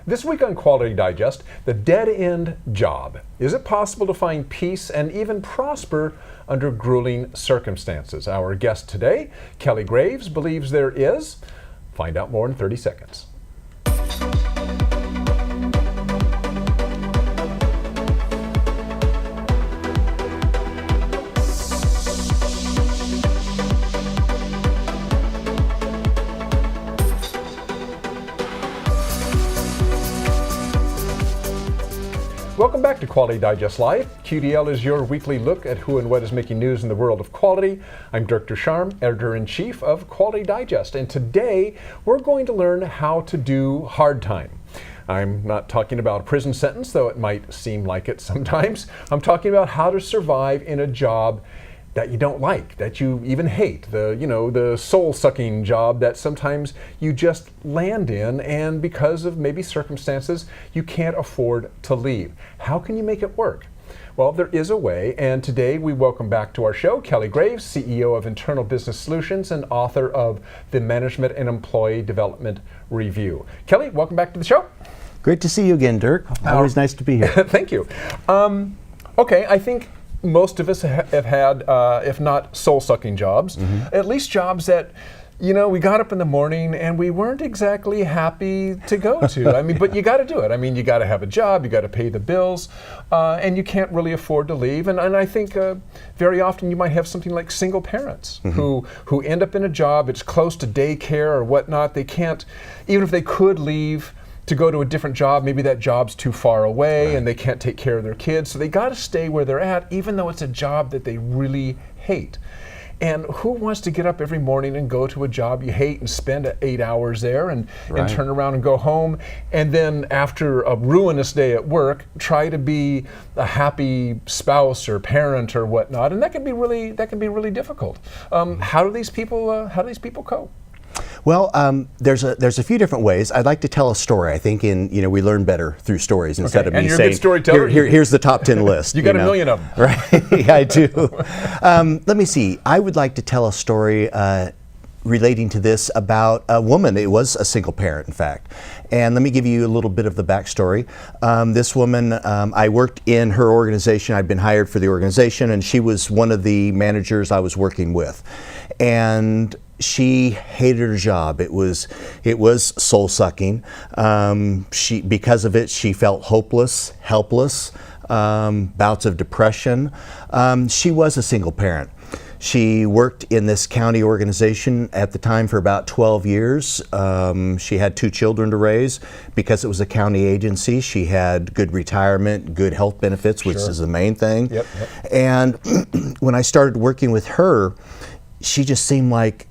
This week on Quality Digest, the dead-end job. Is it possible to find peace and even prosper under grueling circumstances? Our guest today, Kelly Graves, believes there is. Find out more in 30 seconds. Welcome back to Quality Digest Live. QDL is your weekly look at who and what is making news in the world of quality. I'm Dirk Ducharme, Editor-in-Chief of Quality Digest, and today we're going to learn how to do hard time. I'm not talking about a prison sentence, though it might seem like it sometimes. I'm talking about how to survive in a job that you don't like, that you even hate, the soul-sucking job that sometimes you just land in, and because of maybe circumstances, you can't afford to leave. How can you make it work? Well, there is a way, and today we welcome back to our show Kelly Graves, CEO of Internal Business Solutions and author of the Management and Employee Development Review. Kelly, welcome back to the show. Great to see you again, Dirk. Always nice to be here. Thank you. Okay, I think most of us have had, if not soul-sucking jobs, at least jobs that, we got up in the morning and we weren't exactly happy to go to. I mean, but you got to do it. I mean, you got to have a job, you got to pay the bills, and you can't really afford to leave. And I think very often you might have something like single parents who end up in a job, it's close to daycare or whatnot. They can't, even if they could leave to go to a different job, maybe that job's too far away and they can't take care of their kids. So they got to stay where they're at, even though it's a job that they really hate. And who wants to get up every morning and go to a job you hate and spend 8 hours there and turn around and go home, and then after a ruinous day at work, try to be a happy spouse or parent or whatnot? And that can be really difficult. How do these people cope? Well, there's a few different ways. I'd like to tell a story. I think we learn better through stories instead of me saying, a good storyteller. Here's the top 10 list. You got a million of them. Right, yeah, I do. Let me see. I would like to tell a story relating to this about a woman. It was a single parent, in fact. And let me give you a little bit of the backstory. This woman, I worked in her organization. I'd been hired for the organization, and she was one of the managers I was working with. And she hated her job. It was soul-sucking. Because of it, she felt hopeless, helpless, bouts of depression. She was a single parent. She worked in this county organization at the time for about 12 years. She had 2 children to raise. Because it was a county agency, she had good retirement, good health benefits, which is the main thing. Yep. And when I started working with her, she just seemed like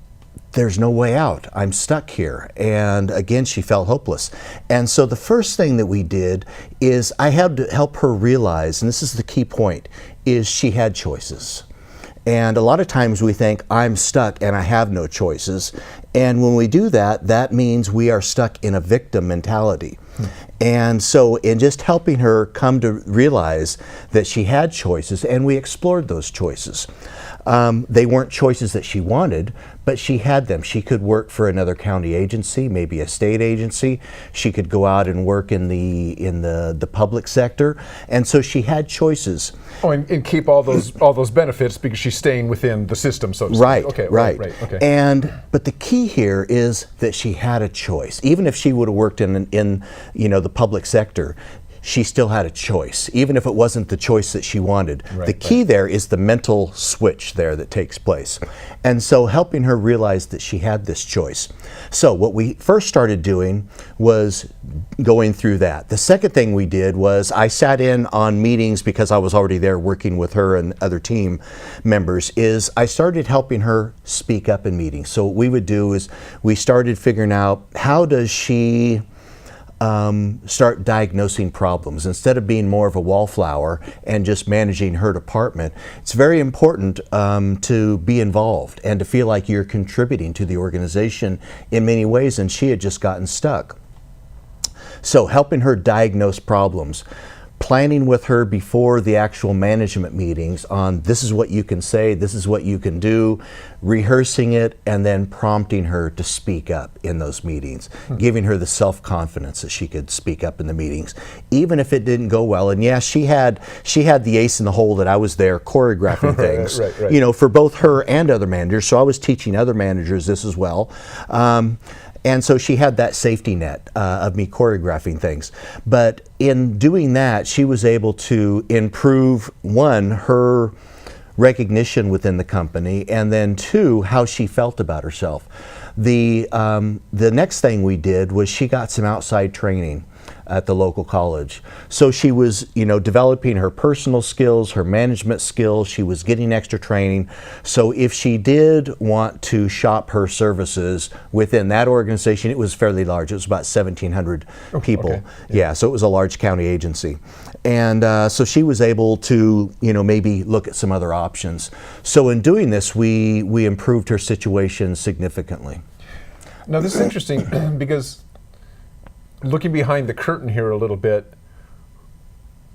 there's no way out. I'm stuck here. And again, she felt hopeless. And so the first thing that we did is I had to help her realize, and this is the key point, is she had choices. And a lot of times we think, I'm stuck and I have no choices. And when we do that, that means we are stuck in a victim mentality. And so in just helping her come to realize that she had choices, and we explored those choices. They weren't choices that she wanted, but she had them. She could work for another county agency, maybe a state agency. She could go out and work in the public sector, and so she had choices. Oh, and keep all those benefits because she's staying within the system, so to speak. Right. Okay. Right. Okay. But the key here is that she had a choice. Even if she would have worked in the public sector, she still had a choice, even if it wasn't the choice that she wanted. The key there is the mental switch there that takes place. And so helping her realize that she had this choice. So what we first started doing was going through that. The second thing we did was I sat in on meetings because I was already there working with her and other team members, is I started helping her speak up in meetings. So what we would do is we started figuring out, how does she start diagnosing problems instead of being more of a wallflower and just managing her department. It's very important to be involved and to feel like you're contributing to the organization in many ways, and she had just gotten stuck. So helping her diagnose problems. planning with her before the actual management meetings on this is what you can say, this is what you can do, rehearsing it, and then prompting her to speak up in those meetings, giving her the self-confidence that she could speak up in the meetings, even if it didn't go well. And yeah, she had the ace in the hole that I was there choreographing things, Right. you know, for both her and other managers. So I was teaching other managers this as well. And so she had that safety net of me choreographing things. But in doing that, she was able to improve, one, her recognition within the company, and then two, how she felt about herself. The next thing we did was she got some outside training at the local college. So she was, you know, developing her personal skills, her management skills, she was getting extra training. So if she did want to shop her services within that organization, it was fairly large. It was about 1,700 people. Okay. Yeah, so it was a large county agency. And so she was able to, you know, maybe look at some other options. So in doing this, we improved her situation significantly. Now this is interesting because looking behind the curtain here a little bit,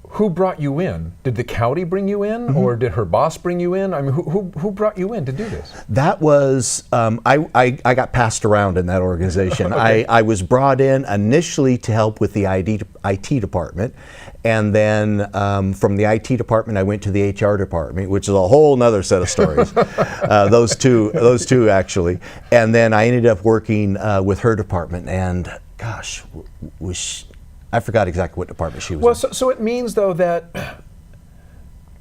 who brought you in? Did the county bring you in, or did her boss bring you in? I mean, who brought you in to do this? That was, I got passed around in that organization. Okay. I was brought in initially to help with the IT department, and then from the IT department I went to the HR department, which is a whole nother set of stories. Those two actually. And then I ended up working with her department, and gosh, I forgot exactly what department she was Well, in. so it means though that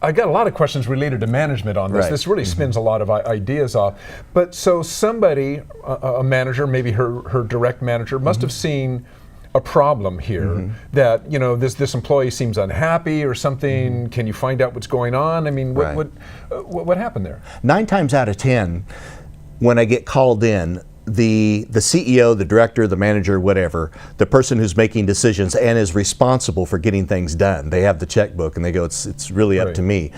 I got a lot of questions related to management on this. Right. This really spins a lot of ideas off. But so somebody, a manager, maybe her direct manager, must have seen a problem here that, you know, this employee seems unhappy or something. Can you find out what's going on? I mean, what happened there? 9 times out of 10, when I get called in, the CEO, the director, the manager, whatever, the person who's making decisions and is responsible for getting things done, they have the checkbook and they go, it's really up to me.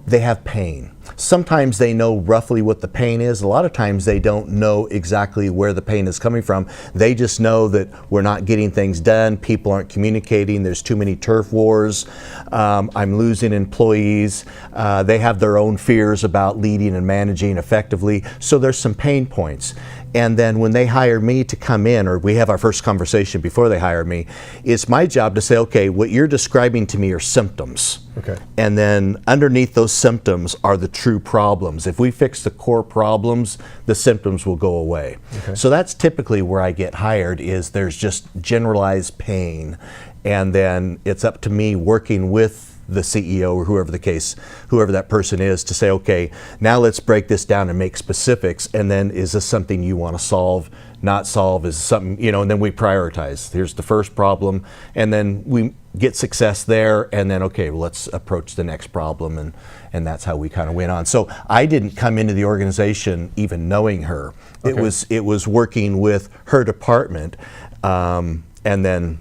They have pain. Sometimes they know roughly what the pain is. A lot of times they don't know exactly where the pain is coming from. They just know that we're not getting things done, people aren't communicating, there's too many turf wars, I'm losing employees, they have their own fears about leading and managing effectively, so there's some pain points. And then when they hire me to come in, or we have our first conversation before they hire me, it's my job to say, okay, what you're describing to me are symptoms. Okay. And then underneath those symptoms are the true problems. If we fix the core problems, the symptoms will go away. Okay. So that's typically where I get hired, is there's just generalized pain. And then it's up to me working with the CEO or whoever that person is, to say, okay, now let's break this down and make specifics, and then is this something you want to solve, not solve, is something, you know, and then we prioritize. Here's the first problem, and then we get success there, and then, okay, well, let's approach the next problem, and that's how we kind of went on. So I didn't come into the organization even knowing her. Okay. It was working with her department, and then,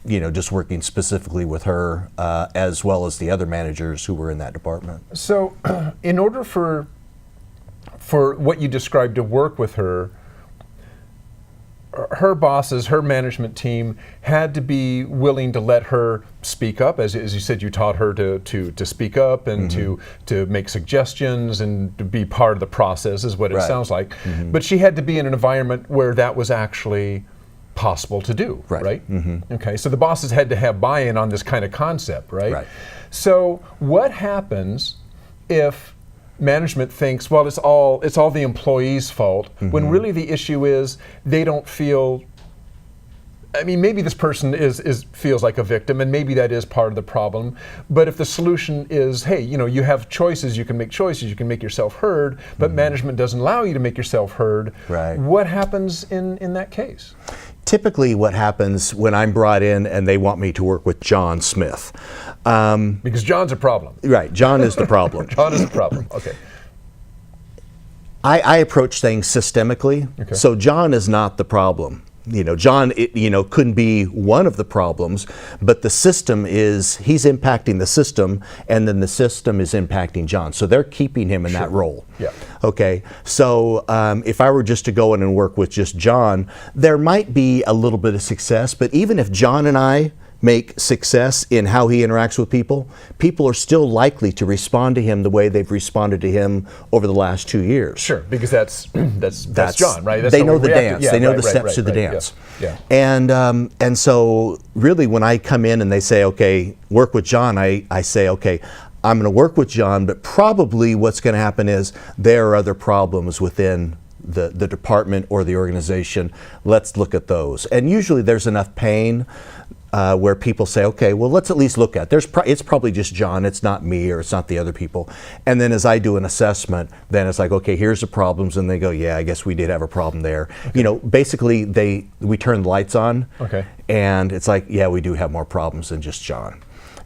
you know, just working specifically with her, as well as the other managers who were in that department. So in order for what you described to work with her bosses, her management team had to be willing to let her speak up. As you said, you taught her to speak up and to make suggestions and to be part of the process, is what it sounds like. But she had to be in an environment where that was actually possible to do, right? Okay, so the bosses had to have buy-in on this kind of concept, right? So what happens if management thinks, well, it's all the employee's fault, when really the issue is they don't feel, I mean, maybe this person feels like a victim, and maybe that is part of the problem. But if the solution is, hey, you know, you have choices, you can make choices, you can make yourself heard, but management doesn't allow you to make yourself heard, what happens in that case? Typically what happens when I'm brought in and they want me to work with John Smith. Because John's a problem. Right, John is the problem. John is the problem, okay. I approach things systemically, so John is not the problem. You know, John, couldn't be one of the problems, but the system he's impacting the system, and then the system is impacting John. So they're keeping him in that role. Yeah. Okay, so if I were just to go in and work with just John, there might be a little bit of success, but even if John and I make success in how he interacts with people, people are still likely to respond to him the way they've responded to him over the last 2 years. Sure, because that's John, right? That's they how know we the reacted. dance. Yeah, they know right, the right, steps right, to the right, dance. Yeah. And so really when I come in and they say, okay, work with John, I say, okay, I'm going to work with John, but probably what's going to happen is there are other problems within the department or the organization. Let's look at those. And usually there's enough pain where people say, okay, well, let's at least look at it. It's probably just John, it's not me, or it's not the other people. And then as I do an assessment, then it's like, okay, here's the problems, and they go, yeah, I guess we did have a problem there. Okay. You know, basically we turn the lights on, okay, and it's like, yeah, we do have more problems than just John.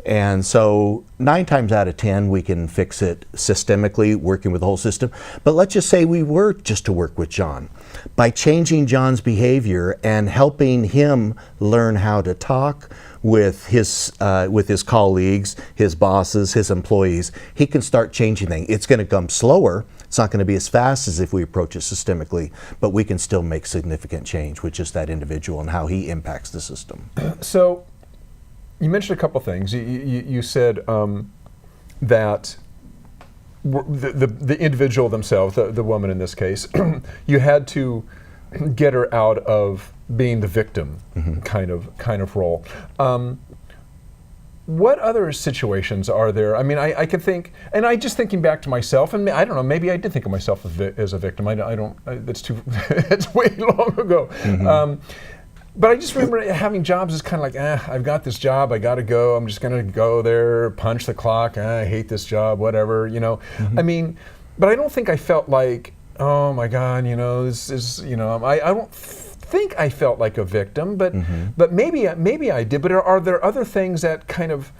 And so 9 times out of 10, we can fix it systemically, working with the whole system. But let's just say we were just to work with John. By changing John's behavior and helping him learn how to talk with his colleagues, his bosses, his employees, he can start changing things. It's going to come slower. It's not going to be as fast as if we approach it systemically, but we can still make significant change with just that individual and how he impacts the system. So, you mentioned a couple things. You said that the individual themselves, the woman in this case, you had to get her out of being the victim kind of role. What other situations are there? I mean, I could think, and I just thinking back to myself, and I don't know, maybe I did think of myself as a victim. I don't. That's too. It's way long ago. But I just remember having jobs as kind of like, I've got this job, I got to go. I'm just going to go there, punch the clock. I hate this job, whatever, you know. I mean, but I don't think I felt like, oh my God, you know, this is, you know, I don't think I felt like a victim, but maybe I did. But are there other things that kind of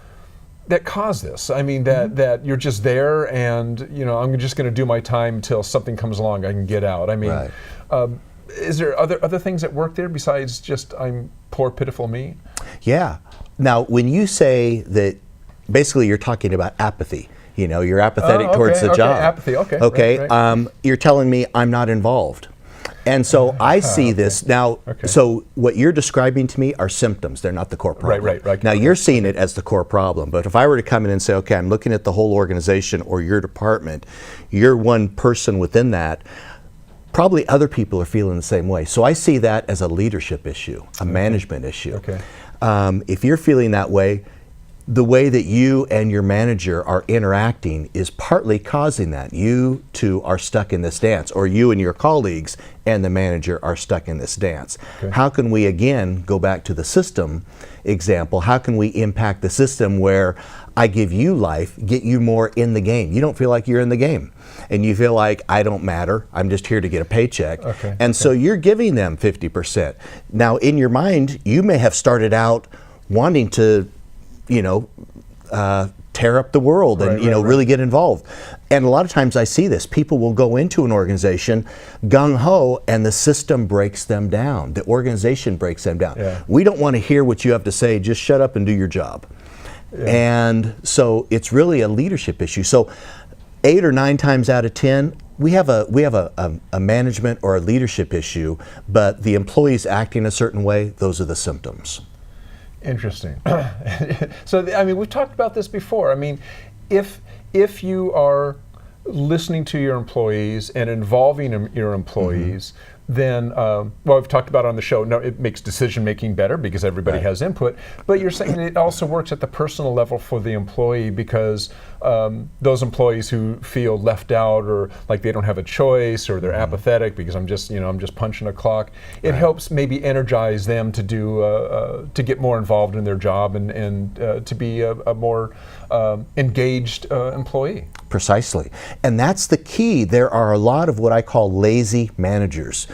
that cause this? I mean, that you're just there, and you know, I'm just going to do my time till something comes along, I can get out. I mean. Right. Is there other things that work there besides just I'm poor, pitiful me? Yeah. Now, when you say that, basically you're talking about apathy. You know, you're apathetic towards the job. Apathy, okay. Okay, right. You're telling me I'm not involved. And so I see this now. So what you're describing to me are symptoms. They're not the core problem. Right. Now you're seeing it as the core problem. But if I were to come in and say, okay, I'm looking at the whole organization or your department, you're one person within that. Probably other people are feeling the same way. So I see that as a leadership issue, a management issue. Okay. If you're feeling that way, the way that you and your manager are interacting is partly causing that. You two are stuck in this dance, or you and your colleagues and the manager are stuck in this dance. Okay. How can we, again, go back to the system example, how can we impact the system where I give you life, get you more in the game? You don't feel like you're in the game. And you feel like, I don't matter, I'm just here to get a paycheck. So you're giving them 50%. Now in your mind, you may have started out wanting to, you know, tear up the world and really get involved. And a lot of times I see this. People will go into an organization gung-ho and the system breaks them down. The organization breaks them down. We don't want to hear what you have to say, just shut up and do your job. And so it's really a leadership issue. So 8 or 9 times out of 10, we have a management or a leadership issue, but the employees acting a certain way, those are the symptoms. Interesting. So, I mean, we've talked about this before. I mean, if you are listening to your employees and involving your employees, then, well, we've talked about on the show, no, it makes decision-making better because everybody has input, but you're saying it also works at the personal level for the employee because those employees who feel left out or like they don't have a choice or they're apathetic because I'm just punching a clock, it helps maybe energize them to do, to get more involved in their job and to be a more engaged employee. Precisely. And that's the key. There are a lot of what I call lazy managers.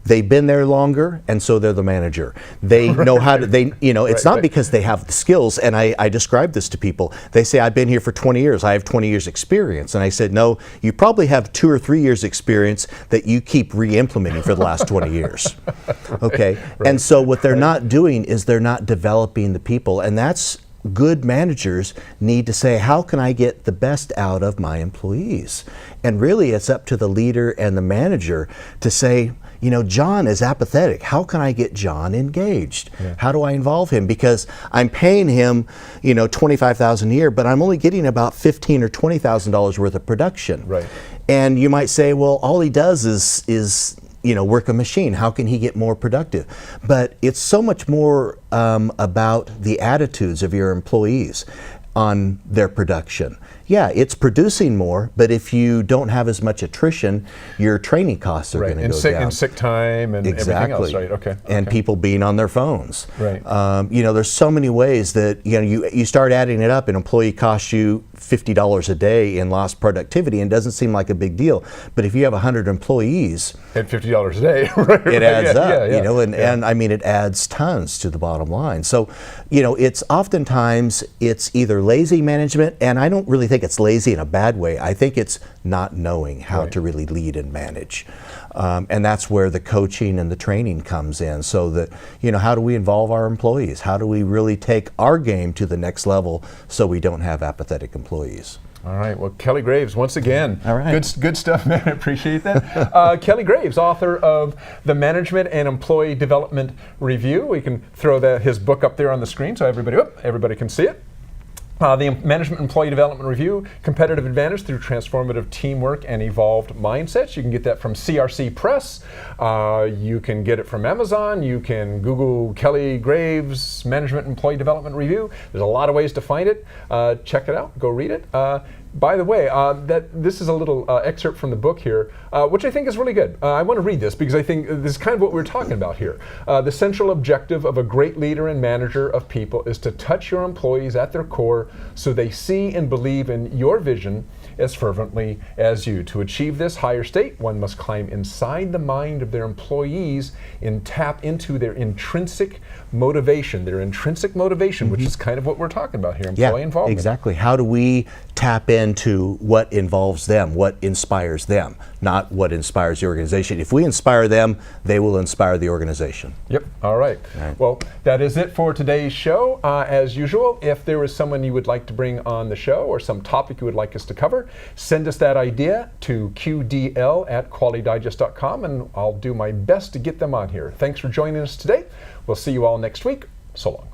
They've been there longer, and so they're the manager. They know how to, it's not because they have the skills, and I describe this to people. They say, I've been here for 20 years, I have 20 years experience. And I said, no, you probably have 2 or 3 years experience that you keep re-implementing for the last 20 years. Okay? And so what they're not doing is they're not developing the people, and that's good managers need to say, how can I get the best out of my employees? And really it's up to the leader and the manager to say, John is apathetic. How can I get John engaged? Yeah. How do I involve him? Because I'm paying him, $25,000 a year, but I'm only getting about $15,000 or $20,000 worth of production. Right. And you might say, well, all he does is work a machine. How can he get more productive? But it's so much more about the attitudes of your employees on their production. Yeah, it's producing more, but if you don't have as much attrition, your training costs are going to go down. And sick time and everything else, right? Okay. And people being on their phones. Right. There's so many ways that you start adding it up. An employee costs you $50 a day in lost productivity, and it doesn't seem like a big deal. But if you have 100 employees, at $50 a day, right? It adds up. Yeah. And I mean, it adds tons to the bottom line. So, it's oftentimes it's either lazy management, and I don't really think it's lazy in a bad way. I think it's not knowing how to really lead and manage. And that's where the coaching and the training comes in, so that, how do we involve our employees? How do we really take our game to the next level so we don't have apathetic employees? All right. Well, Kelly Graves, once again. All right. Good stuff, man. I appreciate that. Kelly Graves, author of the Management and Employee Development Review. We can throw his book up there on the screen so everybody can see it. The Management Employee Development Review, Competitive Advantage Through Transformative Teamwork and Evolved Mindsets. You can get that from CRC Press. You can get it from Amazon. You can Google Kelly Graves Management Employee Development Review. There's a lot of ways to find it. Check it out. Go read it. By the way, this is a little excerpt from the book here, which I think is really good. I want to read this because I think this is kind of what we're talking about here. The central objective of a great leader and manager of people is to touch your employees at their core so they see and believe in your vision as fervently as you. To achieve this higher state, one must climb inside the mind of their employees and tap into their intrinsic motivation, which is kind of what we're talking about here, employee involvement. Exactly. How do we tap into what involves them, what inspires them, not what inspires the organization? If we inspire them, they will inspire the organization. Yep. All right. Well, that is it for today's show. As usual, if there is someone you would like to bring on the show or some topic you would like us to cover, send us that idea to qdl@qualitydigest.com, and I'll do my best to get them on here. Thanks for joining us today. We'll see you all next week. So long.